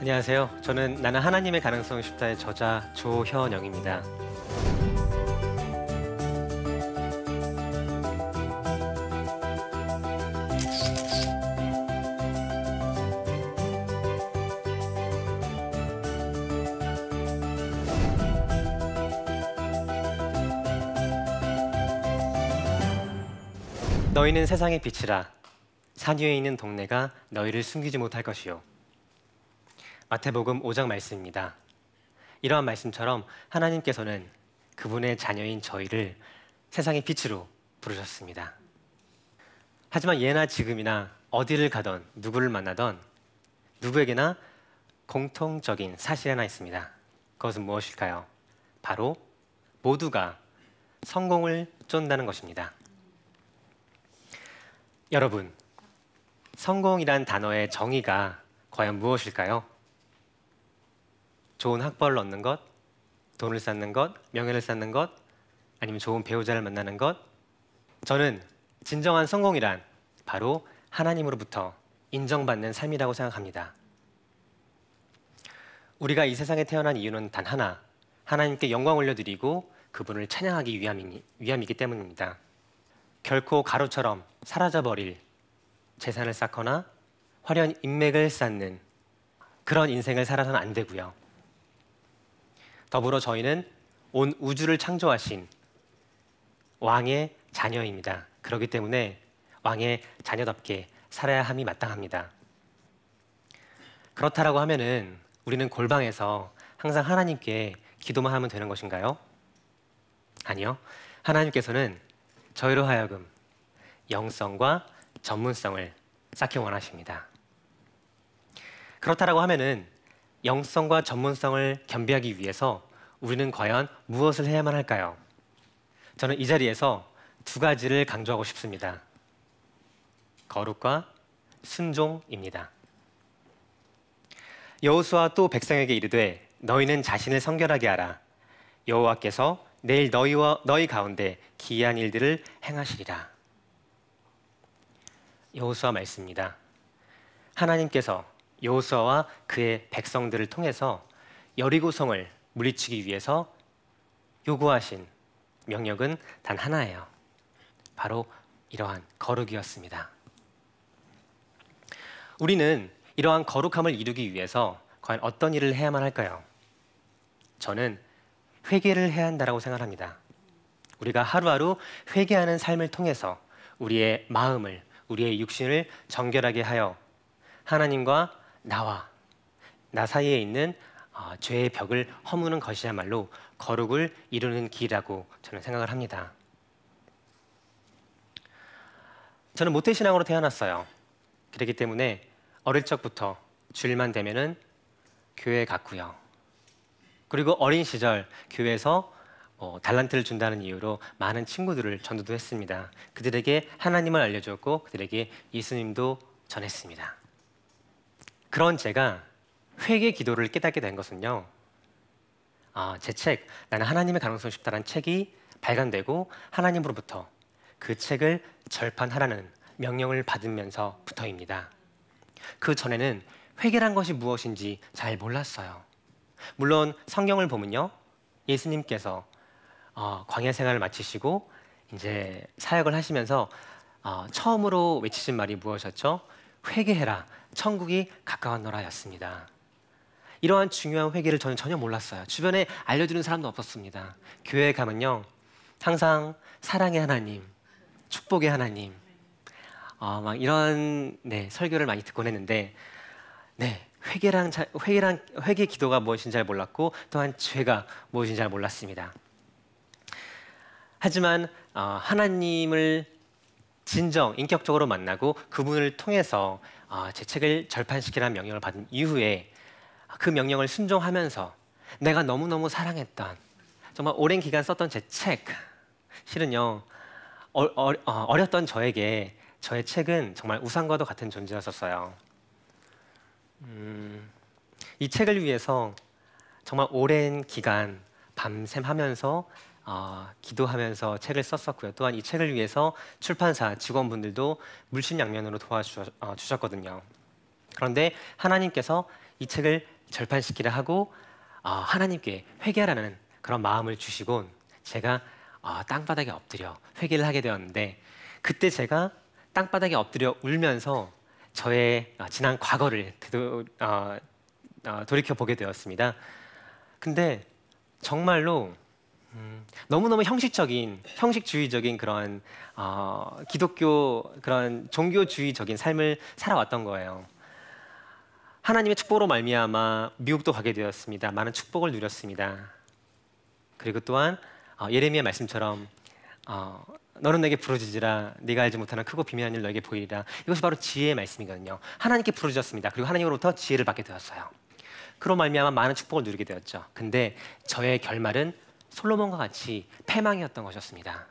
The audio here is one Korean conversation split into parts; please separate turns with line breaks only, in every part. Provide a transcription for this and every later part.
안녕하세요. 저는 나는 하나님의 가능성이 쉽다의 저자 조현영입니다. 너희는 세상의 빛이라. 산 위에 있는 동네가 너희를 숨기지 못할 것이요. 마태복음 5장 말씀입니다. 이러한 말씀처럼 하나님께서는 그분의 자녀인 저희를 세상의 빛으로 부르셨습니다. 하지만 예나 지금이나 어디를 가던 누구를 만나던 누구에게나 공통적인 사실 하나 있습니다. 그것은 무엇일까요? 바로 모두가 성공을 쫓는다는 것입니다. 여러분, 성공이란 단어의 정의가 과연 무엇일까요? 좋은 학벌을 얻는 것, 돈을 쌓는 것, 명예를 쌓는 것, 아니면 좋은 배우자를 만나는 것? 저는 진정한 성공이란 바로 하나님으로부터 인정받는 삶이라고 생각합니다. 우리가 이 세상에 태어난 이유는 단 하나, 하나님께 영광 올려드리고 그분을 찬양하기 위함이기 때문입니다. 결코 가루처럼 사라져버릴 재산을 쌓거나 화려한 인맥을 쌓는 그런 인생을 살아서는 안 되고요. 더불어 저희는 온 우주를 창조하신 왕의 자녀입니다. 그렇기 때문에 왕의 자녀답게 살아야 함이 마땅합니다. 그렇다라고 하면은 우리는 골방에서 항상 하나님께 기도만 하면 되는 것인가요? 아니요. 하나님께서는 저희로 하여금 영성과 전문성을 쌓기 원하십니다. 그렇다라고 하면은 영성과 전문성을 겸비하기 위해서 우리는 과연 무엇을 해야만 할까요? 저는 이 자리에서 두 가지를 강조하고 싶습니다. 거룩과 순종입니다. 여호수아 또 백성에게 이르되 너희는 자신을 성결하게 하라. 여호와께서 내일 너희 가운데 기이한 일들을 행하시리라. 여호수아 말씀입니다. 하나님께서 여호수아와 그의 백성들을 통해서 여리고성을 물리치기 위해서 요구하신 명령은 단 하나예요. 바로 이러한 거룩이었습니다. 우리는 이러한 거룩함을 이루기 위해서 과연 어떤 일을 해야만 할까요? 저는 회개를 해야 한다고 생각합니다. 우리가 하루하루 회개하는 삶을 통해서 우리의 마음을, 우리의 육신을 정결하게 하여 하나님과 나 사이에 있는 죄의 벽을 허무는 것이야말로 거룩을 이루는 길이라고 저는 생각을 합니다. 저는 모태신앙으로 태어났어요. 그렇기 때문에 어릴 적부터 주일만 되면은 교회에 갔고요. 그리고 어린 시절 교회에서 달란트를 준다는 이유로 많은 친구들을 전도도 했습니다. 그들에게 하나님을 알려줬고 그들에게 예수님도 전했습니다. 그런 제가 회개 기도를 깨닫게 된 것은요. 제 책, 나는 하나님의 가능성이 쉽다는 책이 발간되고 하나님으로부터 그 책을 절판하라는 명령을 받으면서부터입니다. 그 전에는 회개란 것이 무엇인지 잘 몰랐어요. 물론 성경을 보면요. 예수님께서 광야 생활을 마치시고 이제 사역을 하시면서 처음으로 외치신 말이 무엇이었죠? 회개해라, 천국이 가까웠노라였습니다. 이러한 중요한 회개를 저는 전혀 몰랐어요. 주변에 알려주는 사람도 없었습니다. 교회에 가면요, 항상 사랑의 하나님, 축복의 하나님, 막 이런 설교를 많이 듣곤 했는데, 회개 기도가 무엇인지 잘 몰랐고 또한 죄가 무엇인지 잘 몰랐습니다. 하지만 하나님을 진정 인격적으로 만나고 그분을 통해서 제 책을 절판시키라는 명령을 받은 이후에 그 명령을 순종하면서 내가 너무너무 사랑했던 정말 오랜 기간 썼던 제 책, 실은요 어렸던 저에게 저의 책은 정말 우상과도 같은 존재였었어요. 이 책을 위해서 정말 오랜 기간 밤샘 하면서 기도하면서 책을 썼었고요. 또한 이 책을 위해서 출판사 직원분들도 물심양면으로 도와주셨거든요. 그런데 하나님께서 이 책을 절판시키라 하고 하나님께 회개하라는 그런 마음을 주시곤 제가 땅바닥에 엎드려 회개를 하게 되었는데, 그때 제가 땅바닥에 엎드려 울면서 저의 지난 과거를 돌이켜 보게 되었습니다. 근데 정말로 너무너무 형식주의적인 그런 기독교 그런 종교주의적인 삶을 살아왔던 거예요. 하나님의 축복으로 말미암아 미국도 가게 되었습니다. 많은 축복을 누렸습니다. 그리고 또한 예레미야 말씀처럼 너는 내게 부르짖으라, 네가 알지 못하는 크고 비밀한 일 너에게 보이리라. 이것이 바로 지혜의 말씀이거든요. 하나님께 부르짖었습니다. 그리고 하나님으로부터 지혜를 받게 되었어요. 그로 말미암아 많은 축복을 누리게 되었죠. 근데 저의 결말은 솔로몬과 같이 패망이었던 것이었습니다.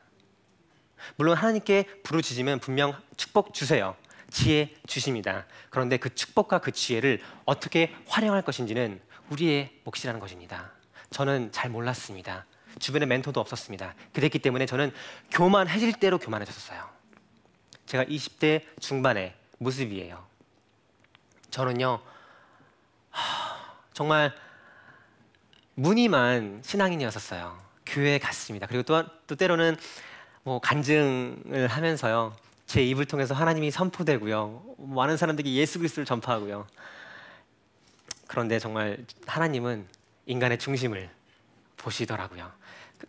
물론 하나님께 부르짖으면 분명 축복 주세요. 지혜 주십니다. 그런데 그 축복과 그 지혜를 어떻게 활용할 것인지는 우리의 몫이라는 것입니다. 저는 잘 몰랐습니다. 주변에 멘토도 없었습니다. 그랬기 때문에 저는 교만해질 대로 교만해졌어요. 제가 20대 중반의 모습이에요. 저는요, 정말 무늬만 신앙인이었었어요. 교회에 갔습니다. 그리고 또 때로는 간증을 하면서요, 제 입을 통해서 하나님이 선포되고요, 많은 사람들이 예수 그리스도를 전파하고요. 그런데 정말 하나님은 인간의 중심을 보시더라고요.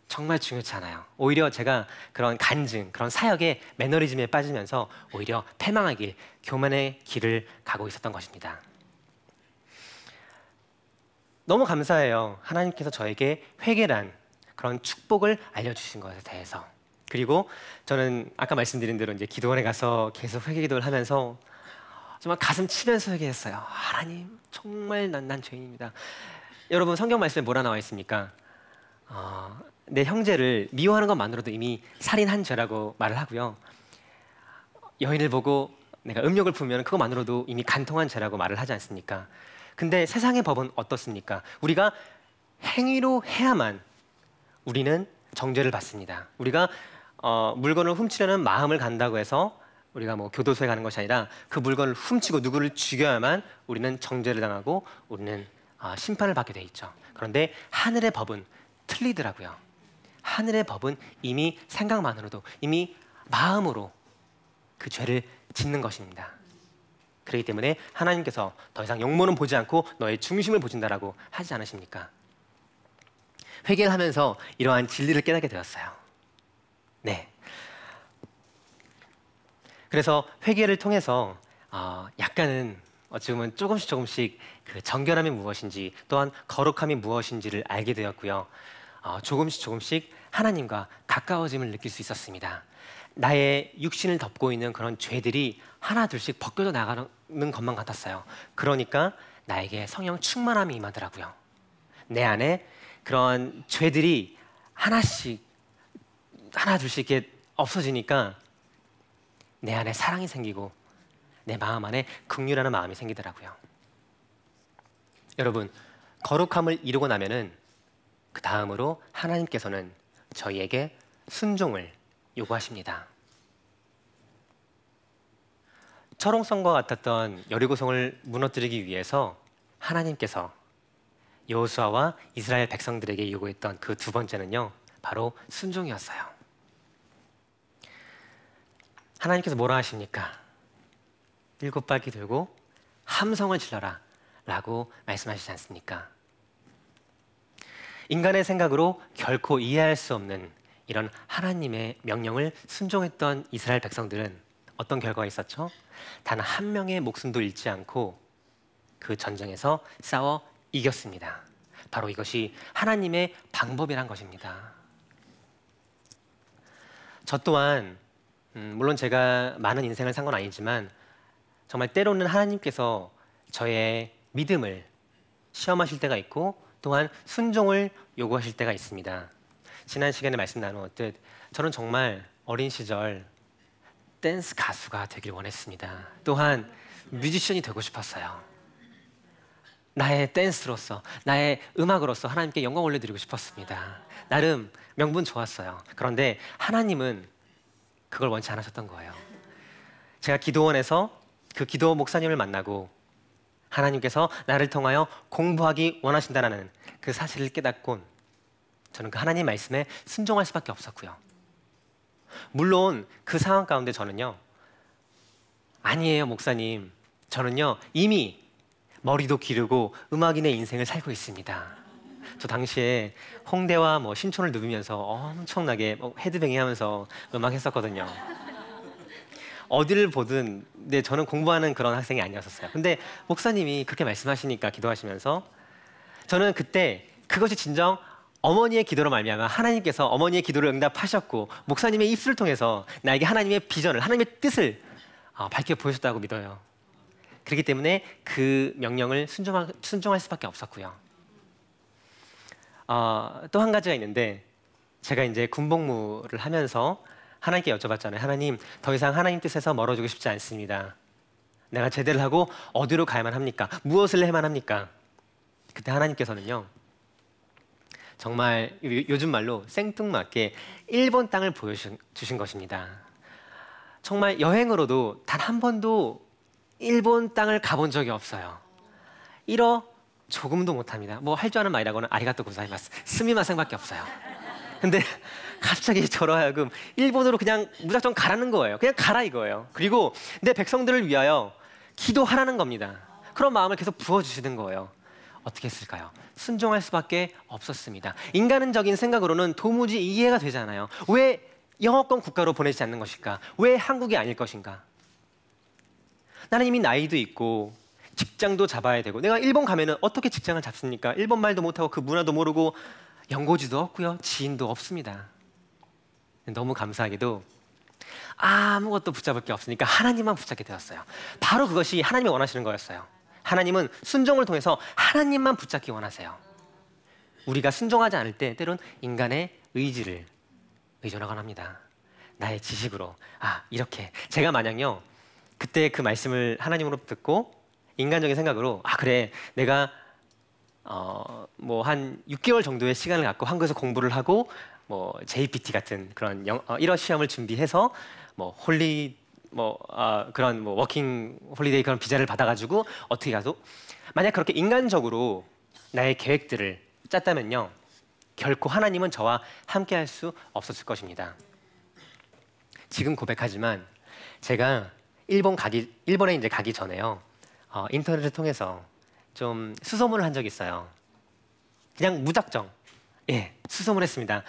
정말 중요치 않아요. 오히려 제가 그런 간증, 그런 사역의 매너리즘에 빠지면서 오히려 패망하길, 교만의 길을 가고 있었던 것입니다. 너무 감사해요. 하나님께서 저에게 회개란 그런 축복을 알려주신 것에 대해서. 그리고 저는 아까 말씀드린 대로 이제 기도원에 가서 계속 회개 기도를 하면서 정말 가슴 치면서 회개했어요. 하나님, 정말 난 죄인입니다. 여러분, 성경 말씀에 뭐라 나와 있습니까? 내 형제를 미워하는 것만으로도 이미 살인한 죄라고 말을 하고요. 여인을 보고 내가 음욕을 품으면 그것만으로도 이미 간통한 죄라고 말을 하지 않습니까? 근데 세상의 법은 어떻습니까? 우리가 행위로 해야만 우리는 정죄를 받습니다. 우리가 물건을 훔치려는 마음을 간다고 해서 우리가 교도소에 가는 것이 아니라 그 물건을 훔치고 누구를 죽여야만 우리는 정죄를 당하고 우리는 심판을 받게 돼 있죠. 그런데 하늘의 법은 틀리더라고요. 하늘의 법은 이미 생각만으로도, 이미 마음으로 그 죄를 짓는 것입니다. 그렇기 때문에 하나님께서 더 이상 용모는 보지 않고 너의 중심을 보신다라고 하지 않으십니까? 회개를 하면서 이러한 진리를 깨닫게 되었어요. 네. 그래서 회개를 통해서 약간은 어찌 보면 조금씩 그 정결함이 무엇인지, 또한 거룩함이 무엇인지를 알게 되었고요. 조금씩 하나님과 가까워짐을 느낄 수 있었습니다. 나의 육신을 덮고 있는 그런 죄들이 하나 둘씩 벗겨져 나가는 것만 같았어요. 그러니까 나에게 성령 충만함이 임하더라고요. 내 안에 그런 죄들이 하나 둘씩 이렇게 없어지니까 내 안에 사랑이 생기고 내 마음 안에 긍휼하는 마음이 생기더라고요. 여러분, 거룩함을 이루고 나면은 그 다음으로 하나님께서는 저희에게 순종을 요구하십니다. 철옹성과 같았던 여리고성을 무너뜨리기 위해서 하나님께서 여호수아와 이스라엘 백성들에게 요구했던 그 두 번째는요, 바로 순종이었어요. 하나님께서 뭐라 하십니까? 7바퀴 들고 함성을 질러라 라고 말씀하시지 않습니까? 인간의 생각으로 결코 이해할 수 없는 이런 하나님의 명령을 순종했던 이스라엘 백성들은 어떤 결과가 있었죠? 단 한 명의 목숨도 잃지 않고 그 전쟁에서 싸워 이겼습니다. 바로 이것이 하나님의 방법이란 것입니다. 저 또한 물론 제가 많은 인생을 산 건 아니지만 정말 때로는 하나님께서 저의 믿음을 시험하실 때가 있고 또한 순종을 요구하실 때가 있습니다. 지난 시간에 말씀 나누었듯 저는 정말 어린 시절 댄스 가수가 되길 원했습니다. 또한 뮤지션이 되고 싶었어요. 나의 댄스로서, 나의 음악으로서 하나님께 영광 올려드리고 싶었습니다. 나름 명분 좋았어요. 그런데 하나님은 그걸 원치 않으셨던 거예요. 제가 기도원에서 그 기도 목사님을 만나고 하나님께서 나를 통하여 공부하기 원하신다는 그 사실을 깨닫곤 저는 그 하나님 말씀에 순종할 수밖에 없었고요. 물론 그 상황 가운데 저는요, 아니에요 목사님, 저는요 이미 머리도 기르고 음악인의 인생을 살고 있습니다. 저 당시에 홍대와 신촌을 누비면서 엄청나게 헤드뱅잉 하면서 음악했었거든요. 어디를 보든 저는 공부하는 그런 학생이 아니었어요. 근데 목사님이 그렇게 말씀하시니까 기도하시면서 저는 그때 그것이 진정 어머니의 기도로 말미암아 하나님께서 어머니의 기도를 응답하셨고 목사님의 입술을 통해서 나에게 하나님의 비전을, 하나님의 뜻을 밝혀 보여줬다고 믿어요. 그렇기 때문에 그 명령을 순종할 수밖에 없었고요. 또 한 가지가 있는데, 제가 이제 군복무를 하면서 하나님께 여쭤봤잖아요. 하나님, 더 이상 하나님 뜻에서 멀어지고 싶지 않습니다. 내가 제대를 하고 어디로 가야만 합니까? 무엇을 해야만 합니까? 그때 하나님께서는요, 정말 요즘 말로 생뚱맞게 일본 땅을 보여주신 것입니다. 정말 여행으로도 단 한 번도 일본 땅을 가본 적이 없어요. 조금도 못합니다. 할 줄 아는 말이라고는 아리가또 고자이마스, 스미마셍밖에 없어요. 근데 갑자기 저로 하여금 일본으로 그냥 무작정 가라는 거예요. 그냥 가라 이거예요. 그리고 내 백성들을 위하여 기도하라는 겁니다. 그런 마음을 계속 부어주시는 거예요. 어떻게 했을까요? 순종할 수밖에 없었습니다. 인간적인 생각으로는 도무지 이해가 되지 않아요. 왜 영어권 국가로 보내지 않는 것일까? 왜 한국이 아닐 것인가? 나는 이미 나이도 있고 직장도 잡아야 되고, 내가 일본 가면은 어떻게 직장을 잡습니까? 일본 말도 못하고 그 문화도 모르고 연고지도 없고요, 지인도 없습니다. 너무 감사하게도 아무것도 붙잡을 게 없으니까 하나님만 붙잡게 되었어요. 바로 그것이 하나님이 원하시는 거였어요. 하나님은 순종을 통해서 하나님만 붙잡기 원하세요. 우리가 순종하지 않을 때 때론 인간의 의지를 의존하곤 합니다. 나의 지식으로 이렇게 제가 만약요 그때 그 말씀을 하나님으로 듣고 인간적인 생각으로 그래 내가 한 6개월 정도의 시간을 갖고 한국에서 공부를 하고 JPT 같은 그런 일어 시험을 준비해서 그런 워킹 홀리데이 그런 비자를 받아가지고 어떻게 가도, 만약 그렇게 인간적으로 나의 계획들을 짰다면요 결코 하나님은 저와 함께할 수 없었을 것입니다. 지금 고백하지만 제가 일본에 이제 가기 전에요 인터넷을 통해서 좀 수소문을 한 적이 있어요. 그냥 무작정 수소문했습니다.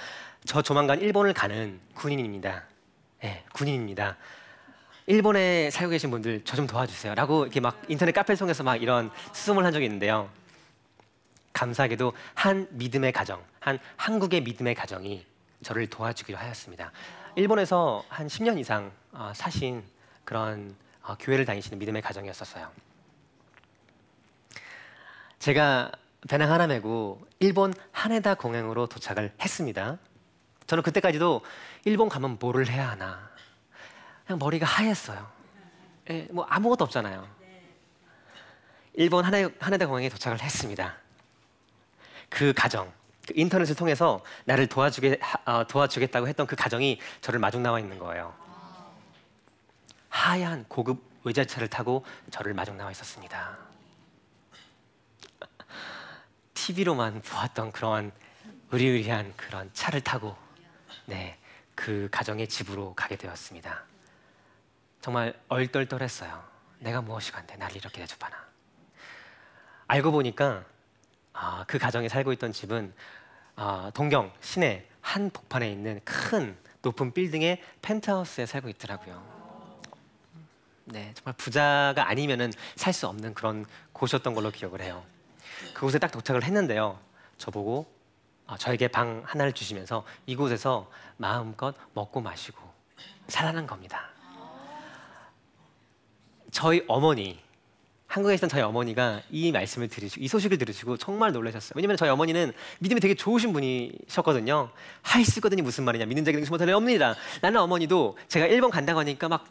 저 조만간 일본을 가는 군인입니다. 군인입니다. 일본에 살고 계신 분들 저 좀 도와주세요 라고 이렇게 막 인터넷 카페를 통해서 막 이런 수소문을 한 적이 있는데요, 감사하게도 한 한국의 믿음의 가정이 저를 도와주기로 하였습니다. 일본에서 한 10년 이상 사신 그런 교회를 다니시는 믿음의 가정이었었어요. 제가 배낭 하나 메고 일본 하네다 공항으로 도착을 했습니다. 저는 그때까지도 일본 가면 뭐를 해야 하나, 그냥 머리가 하였어요. 아무것도 없잖아요. 일본 하네다 공항에 도착을 했습니다. 그 가정, 그 인터넷을 통해서 나를 도와주겠다고 했던 그 가정이 저를 마중 나와 있는 거예요. 하얀 고급 외제차를 타고 저를 마중 나와 있었습니다. TV로만 보았던 그런 의리의리한 그런 차를 타고 그 가정의 집으로 가게 되었습니다. 정말 얼떨떨했어요. 내가 무엇이 간데 나를 이렇게 대접하나. 알고 보니까 그 가정이 살고 있던 집은 동경 시내 한 복판에 있는 큰 높은 빌딩의 펜트하우스에 살고 있더라고요. 정말 부자가 아니면은 살 수 없는 그런 곳이었던 걸로 기억을 해요. 그곳에 딱 도착을 했는데요, 저보고 저에게 방 하나를 주시면서 이곳에서 마음껏 먹고 마시고 살라는 겁니다. 저희 어머니, 한국에 있던 저희 어머니가 이 말씀을 들으시고 이 소식을 들으시고 정말 놀라셨어요. 왜냐면 저희 어머니는 믿음이 되게 좋으신 분이셨거든요. 하이스거든이 무슨 말이냐, 믿는 자에게 능치 못할 일 없느니라. 나는 어머니도 제가 일본 간다고 하니까 막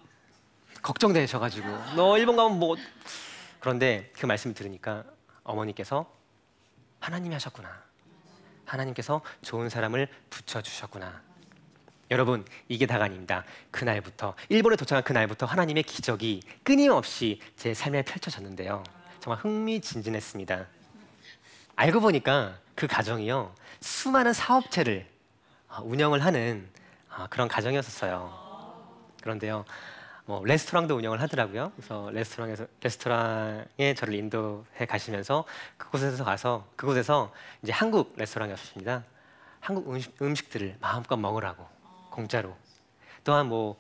걱정되셔가지고 너 일본 가면 뭐. 그런데 그 말씀을 들으니까 어머니께서 하나님이 하셨구나, 하나님께서 좋은 사람을 붙여주셨구나. 여러분, 이게 다가 아닙니다. 그날부터, 일본에 도착한 그날부터 하나님의 기적이 끊임없이 제 삶에 펼쳐졌는데요, 정말 흥미진진했습니다. 알고 보니까 그 가정이요, 수많은 사업체를 운영을 하는 그런 가정이었어요. 그런데요, 뭐 레스토랑도 운영을 하더라고요. 그래서 레스토랑에 저를 인도해 가시면서 그곳에서 이제 한국 레스토랑이었습니다. 한국 음식들을 마음껏 먹으라고 공짜로. 또한 뭐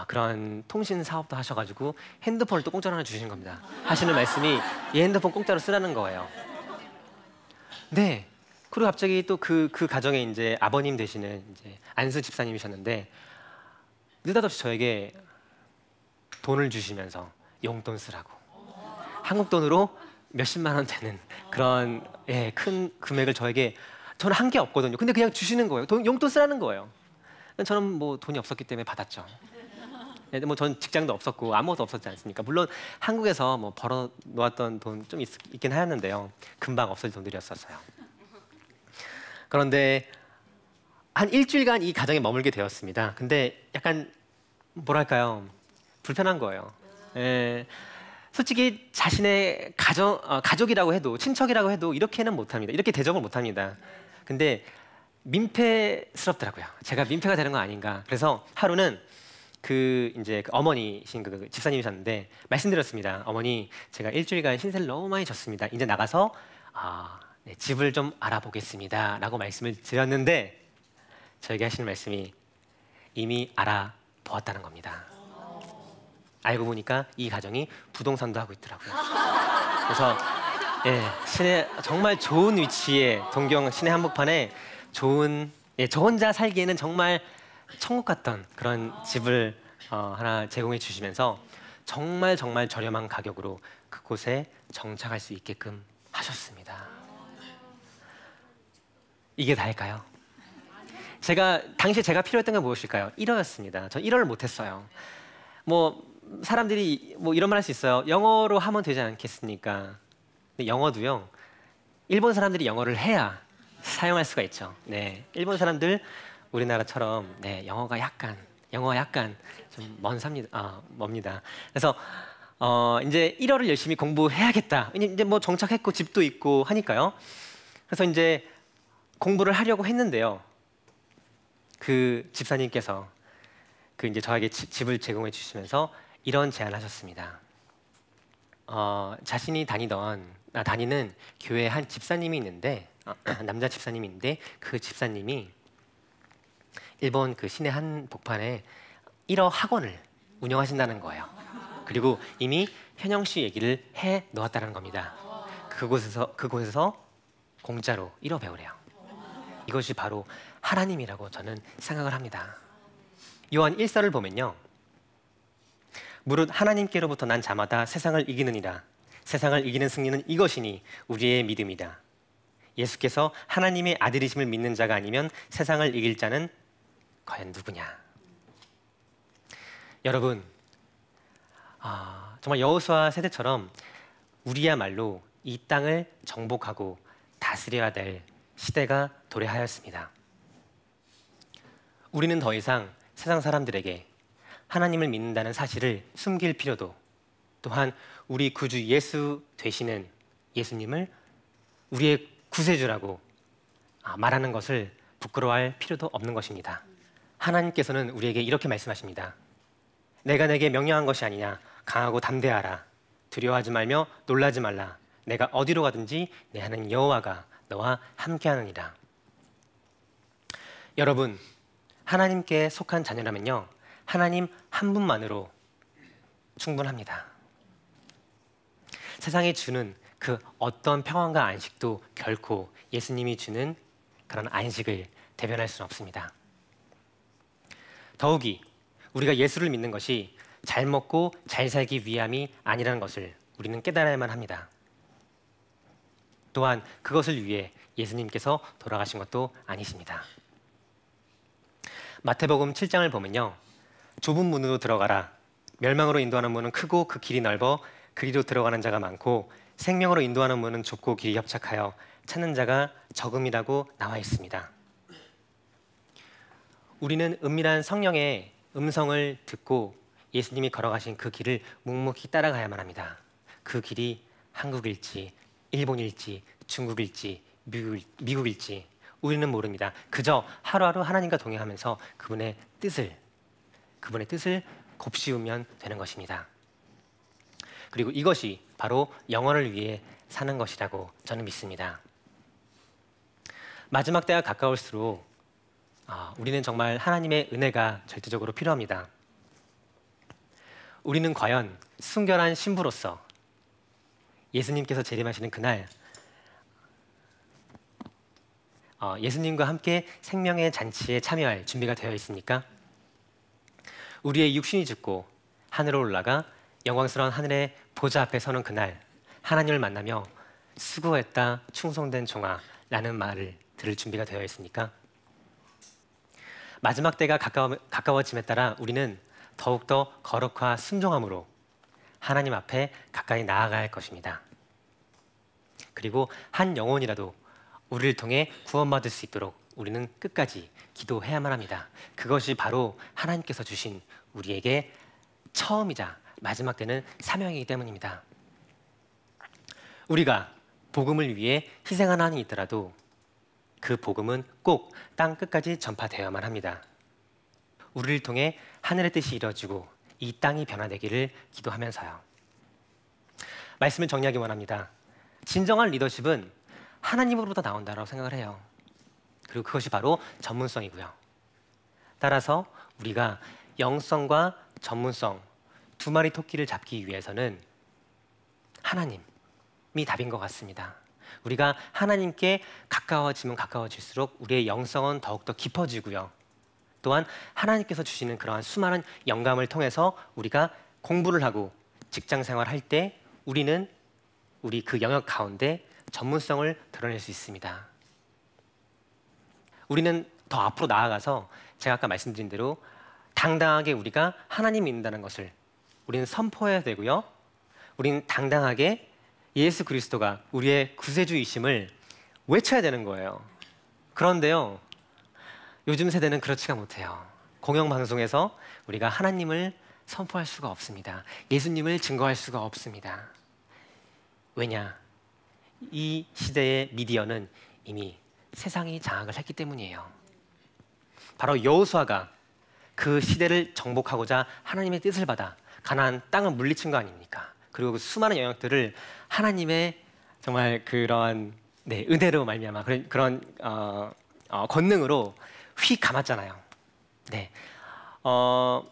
그런 통신 사업도 하셔가지고 핸드폰을 또 공짜로 하나 주신 겁니다. 하시는 말씀이 이 핸드폰 공짜로 쓰라는 거예요. 네. 그리고 갑자기 또 그 가정에 이제 아버님 되시는 이제 안수 집사님이셨는데 느닷없이 저에게 돈을 주시면서 용돈 쓰라고, 한국 돈으로 몇십만 원 되는 그런 큰 금액을 저는 한 게 없거든요. 근데 그냥 주시는 거예요. 용돈 쓰라는 거예요. 저는 뭐 돈이 없었기 때문에 받았죠. 뭐 전 직장도 없었고 아무것도 없었지 않습니까? 물론 한국에서 뭐 벌어 놓았던 돈 좀 있긴 하였는데요. 금방 없어질 돈들이었었어요. 그런데 한 일주일간 이 가정에 머물게 되었습니다. 근데 약간 뭐랄까요? 불편한 거예요. 솔직히 자신의 가족이라고 해도, 친척이라고 해도 이렇게는 못합니다. 이렇게 대접을 못합니다. 근데 민폐스럽더라고요. 제가 민폐가 되는 거 아닌가. 그래서 하루는 이제 어머니신 그 집사님이셨는데 말씀드렸습니다. 어머니, 제가 일주일간 신세를 너무 많이 졌습니다. 이제 나가서 네, 집을 좀 알아보겠습니다라고 말씀을 드렸는데 저에게 하시는 말씀이 이미 알아보았다는 겁니다. 알고 보니까 이 가정이 부동산도 하고 있더라고요. 그래서 시내 정말 좋은 위치에 동경 시내 한복판에 좋은, 저 혼자 살기에는 정말 천국 같던 그런 집을 하나 제공해 주시면서 정말 저렴한 가격으로 그곳에 정착할 수 있게끔 하셨습니다. 이게 다일까요? 당시에 제가 필요했던 게 무엇일까요? 1어였습니다. 전 1어를 못했어요. 뭐 사람들이 뭐 이런 말 할 수 있어요. 영어로 하면 되지 않겠습니까? 근데 영어도요, 일본 사람들이 영어를 해야 사용할 수가 있죠. 네, 일본 사람들 우리나라처럼 영어가 약간 좀 멉니다. 그래서 이제 1어를 열심히 공부해야겠다. 이제 뭐 정착했고 집도 있고 하니까요. 그래서 이제 공부를 하려고 했는데요. 그 집사님께서 이제 저에게 집을 제공해 주시면서 이런 제안을 하셨습니다. 자신이 다니는 교회 한 집사님이 있는데 남자 집사님이 있는데 그 집사님이 일본 그 시내 한 복판에 1어 학원을 운영하신다는 거예요. 그리고 이미 현영 씨 얘기를 해 놓았다는 겁니다. 그곳에서 공짜로 1어 배우래요. 이것이 바로 하나님이라고 저는 생각을 합니다. 요한 1서를 보면요, 무릇 하나님께로부터 난 자마다 세상을 이기느니라. 세상을 이기는 승리는 이것이니 우리의 믿음이다. 예수께서 하나님의 아들이심을 믿는 자가 아니면 세상을 이길 자는 과연 누구냐? 여러분, 정말 여호수아 세대처럼 우리야말로 이 땅을 정복하고 다스려야 될 시대가 도래하였습니다. 우리는 더 이상 세상 사람들에게 하나님을 믿는다는 사실을 숨길 필요도, 또한 우리 구주 예수 되시는 예수님을 우리의 구세주라고 말하는 것을 부끄러워할 필요도 없는 것입니다. 하나님께서는 우리에게 이렇게 말씀하십니다. 내가 내게 명령한 것이 아니냐. 강하고 담대하라. 두려워하지 말며 놀라지 말라. 내가 어디로 가든지 내 하나님 여호와가 너와 함께하느니라. 여러분, 하나님께 속한 자녀라면요, 하나님 한 분만으로 충분합니다. 세상이 주는 그 어떤 평안과 안식도 결코 예수님이 주는 그런 안식을 대변할 수는 없습니다. 더욱이 우리가 예수를 믿는 것이 잘 먹고 잘 살기 위함이 아니라는 것을 우리는 깨달아야만 합니다. 또한 그것을 위해 예수님께서 돌아가신 것도 아니십니다. 마태복음 7장을 보면요, 좁은 문으로 들어가라. 멸망으로 인도하는 문은 크고 그 길이 넓어 그리로 들어가는 자가 많고 생명으로 인도하는 문은 좁고 길이 협착하여 찾는 자가 적음이라고 나와 있습니다. 우리는 은밀한 성령의 음성을 듣고 예수님이 걸어가신 그 길을 묵묵히 따라가야만 합니다. 그 길이 한국일지, 일본일지, 중국일지, 미국일지 우리는 모릅니다. 그저 하루하루 하나님과 동행하면서 그분의 뜻을 곱씹으면 되는 것입니다. 그리고 이것이 바로 영혼을 위해 사는 것이라고 저는 믿습니다. 마지막 때가 가까울수록 우리는 정말 하나님의 은혜가 절대적으로 필요합니다. 우리는 과연 순결한 신부로서 예수님께서 재림하시는 그날 예수님과 함께 생명의 잔치에 참여할 준비가 되어 있습니까? 우리의 육신이 죽고 하늘로 올라가 영광스러운 하늘의 보좌 앞에 서는 그날 하나님을 만나며 수고했다 충성된 종아 라는 말을 들을 준비가 되어 있습니까? 마지막 때가 가까워짐에 따라 우리는 더욱더 거룩과 순종함으로 하나님 앞에 가까이 나아가야 할 것입니다. 그리고 한 영혼이라도 우리를 통해 구원받을 수 있도록 우리는 끝까지 기도해야만 합니다. 그것이 바로 하나님께서 주신 우리에게 처음이자 마지막 때는 사명이기 때문입니다. 우리가 복음을 위해 희생한 한이 있더라도 그 복음은 꼭 땅 끝까지 전파되어야만 합니다. 우리를 통해 하늘의 뜻이 이루어지고 이 땅이 변화되기를 기도하면서요. 말씀을 정리하기 원합니다. 진정한 리더십은 하나님으로부터 나온다고 생각을 해요. 그리고 그것이 바로 전문성이고요. 따라서 우리가 영성과 전문성 두 마리 토끼를 잡기 위해서는 하나님이 답인 것 같습니다. 우리가 하나님께 가까워지면 가까워질수록 우리의 영성은 더욱더 깊어지고요. 또한 하나님께서 주시는 그러한 수많은 영감을 통해서 우리가 공부를 하고 직장 생활할 때 우리는 우리 그 영역 가운데 전문성을 드러낼 수 있습니다. 우리는 더 앞으로 나아가서 제가 아까 말씀드린 대로 당당하게 우리가 하나님 믿는다는 것을 우리는 선포해야 되고요. 우리는 당당하게 예수 그리스도가 우리의 구세주이심을 외쳐야 되는 거예요. 그런데요, 요즘 세대는 그렇지가 못해요. 공영방송에서 우리가 하나님을 선포할 수가 없습니다. 예수님을 증거할 수가 없습니다. 왜냐? 이 시대의 미디어는 이미 세상이 장악을 했기 때문이에요. 바로 여호수아가 그 시대를 정복하고자 하나님의 뜻을 받아 가나안 땅을 물리친 거 아닙니까? 그리고 그 수많은 영역들을 하나님의 정말 그런 은혜로 말미암아 그런 권능으로 휘 감았잖아요. 네.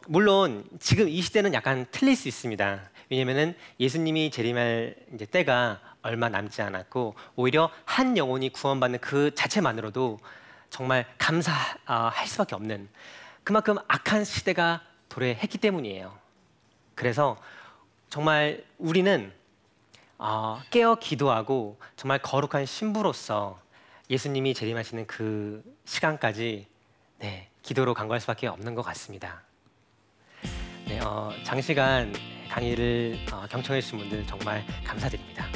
물론 지금 이 시대는 약간 틀릴 수 있습니다. 왜냐하면 예수님이 재림할 이제 때가 얼마 남지 않았고 오히려 한 영혼이 구원받는 그 자체만으로도 정말 감사할 수밖에 없는 그만큼 악한 시대가 도래했기 때문이에요. 그래서 정말 우리는 깨어 기도하고 정말 거룩한 신부로서 예수님이 재림하시는 그 시간까지 기도로 간구할 수밖에 없는 것 같습니다. 장시간 강의를 경청해 주신 분들 정말 감사드립니다.